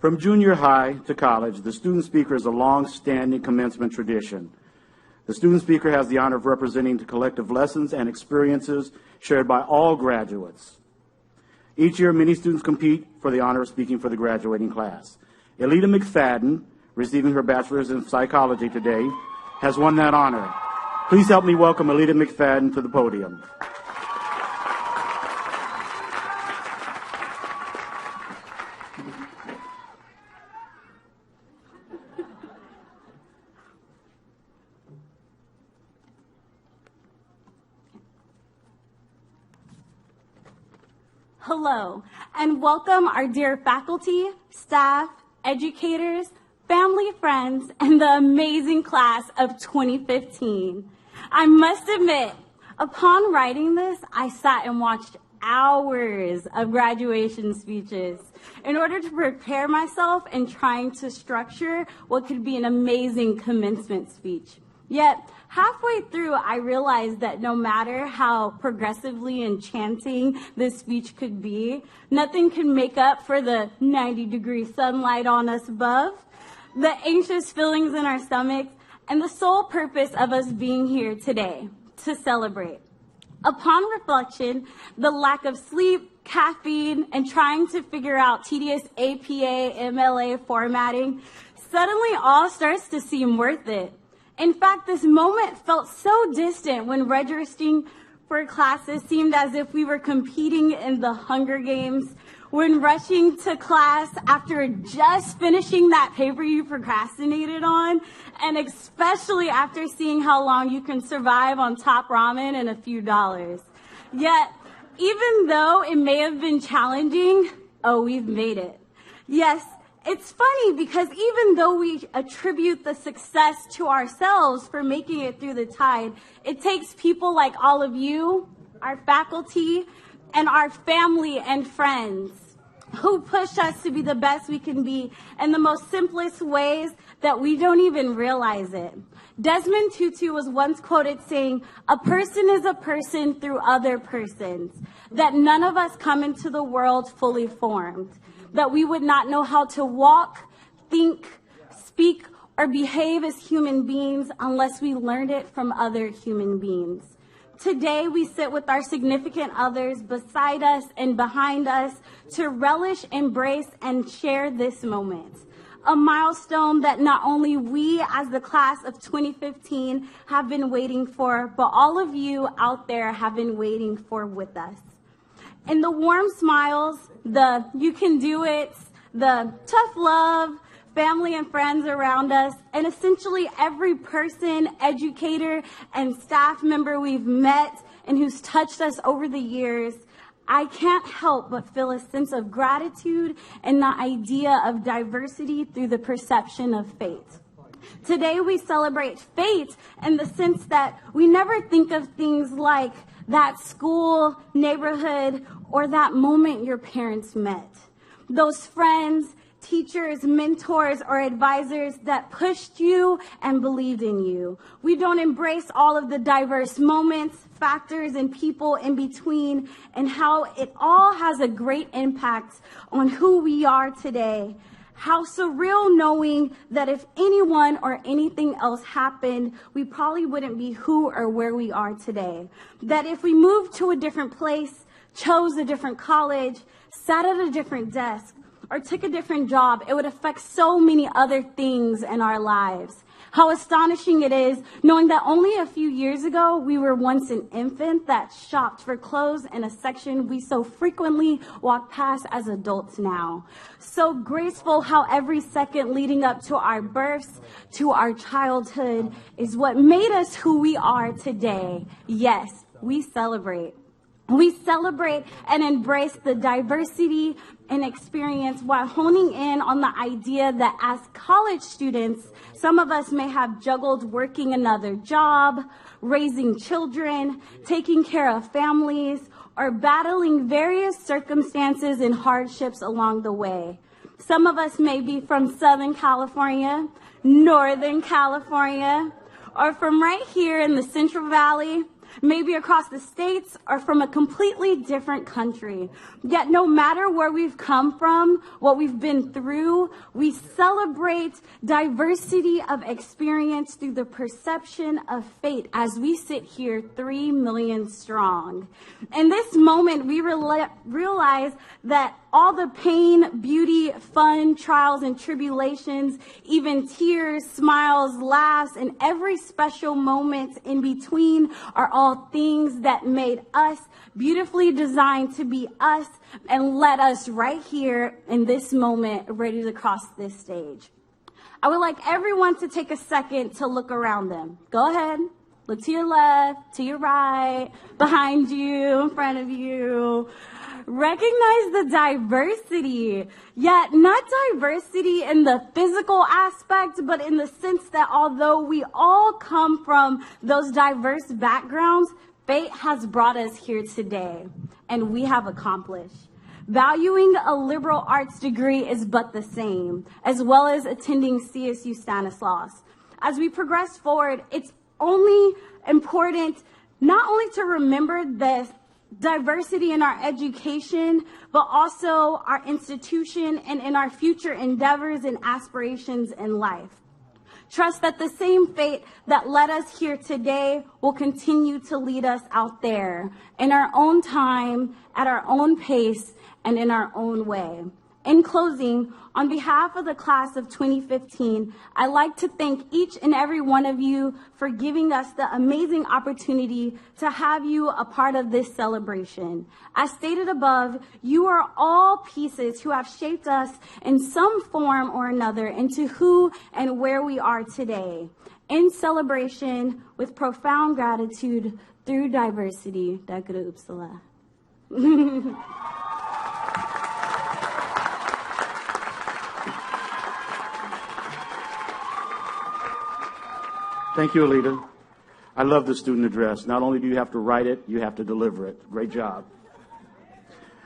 From junior high to college, the student speaker is a long-standing commencement tradition. The student speaker has the honor of representing the collective lessons and experiences shared by all graduates. Each year, many students compete for the honor of speaking for the graduating class. Elita McFadden, receiving her bachelor's in psychology today, has won that honor. Please help me welcome Elita McFadden to the podium. Hello, and welcome our dear faculty, staff, educators, family, friends, and the amazing class of 2015. I must admit, upon writing this, I sat and watched hours of graduation speeches in order to prepare myself and trying to structure what could be an amazing commencement speech. Yet, halfway through, I realized that no matter how progressively enchanting this speech could be, nothing can make up for the 90-degree sunlight on us above, the anxious feelings in our stomachs, and the sole purpose of us being here today, to celebrate. Upon reflection, the lack of sleep, caffeine, and trying to figure out tedious APA, MLA formatting suddenly all starts to seem worth it. In fact, this moment felt so distant when registering for classes seemed as if we were competing in the Hunger Games, when rushing to class after just finishing that paper you procrastinated on, and especially after seeing how long you can survive on top ramen and a few dollars. Yet, even though it may have been challenging, we've made it. Yes, it's funny because even though we attribute the success to ourselves for making it through the tide, it takes people like all of you, our faculty, and our family and friends who push us to be the best we can be in the most simplest ways that we don't even realize it. Desmond Tutu was once quoted saying, "A person is a person through other persons," that none of us come into the world fully formed, that we would not know how to walk, think, speak, or behave as human beings unless we learned it from other human beings. Today, we sit with our significant others beside us and behind us to relish, embrace, and share this moment. A milestone that not only we as the class of 2015 have been waiting for, but all of you out there have been waiting for with us. And the warm smiles, the "you can do it," the tough love, family and friends around us, and essentially every person, educator, and staff member we've met and who's touched us over the years, I can't help but feel a sense of gratitude and the idea of diversity through the perception of fate. Today we celebrate fate in the sense that we never think of things like that school, neighborhood, or that moment your parents met. Those friends, teachers, mentors, or advisors that pushed you and believed in you. We don't embrace all of the diverse moments, factors, and people in between, and how it all has a great impact on who we are today. How surreal knowing that if anyone or anything else happened, we probably wouldn't be who or where we are today. That if we moved to a different place, chose a different college, sat at a different desk, or took a different job, it would affect so many other things in our lives. How astonishing it is knowing that only a few years ago, we were once an infant that shopped for clothes in a section we so frequently walk past as adults now. So graceful how every second leading up to our births, to our childhood, is what made us who we are today. Yes, we celebrate. We celebrate and embrace the diversity and experience while honing in on the idea that as college students, some of us may have juggled working another job, raising children, taking care of families, or battling various circumstances and hardships along the way. Some of us may be from Southern California, Northern California, or from right here in the Central Valley, maybe across the states or from a completely different country. Yet no matter where we've come from, what we've been through, we celebrate diversity of experience through the perception of fate as we sit here 3 million strong. In this moment, we realize that all the pain, beauty, fun, trials, and tribulations, even tears, smiles, laughs, and every special moment in between are all things that made us, beautifully designed to be us, and led us right here in this moment, ready to cross this stage. I would like everyone to take a second to look around them. Go ahead. Look to your left, to your right, behind you, in front of you. Recognize the diversity, yet not diversity in the physical aspect, but in the sense that although we all come from those diverse backgrounds, fate has brought us here today, and we have accomplished. Valuing a liberal arts degree is but the same, as well as attending CSU Stanislaus. As we progress forward, it's only important not only to remember this diversity in our education, but also our institution and in our future endeavors and aspirations in life. Trust that the same fate that led us here today will continue to lead us out there in our own time, at our own pace, and in our own way. In closing, on behalf of the class of 2015, I'd like to thank each and every one of you for giving us the amazing opportunity to have you a part of this celebration. As stated above, you are all pieces who have shaped us in some form or another into who and where we are today. In celebration, with profound gratitude through diversity, Dagara Uppsala. Thank you, Elita. I love the student address. Not only do you have to write it, you have to deliver it. Great job.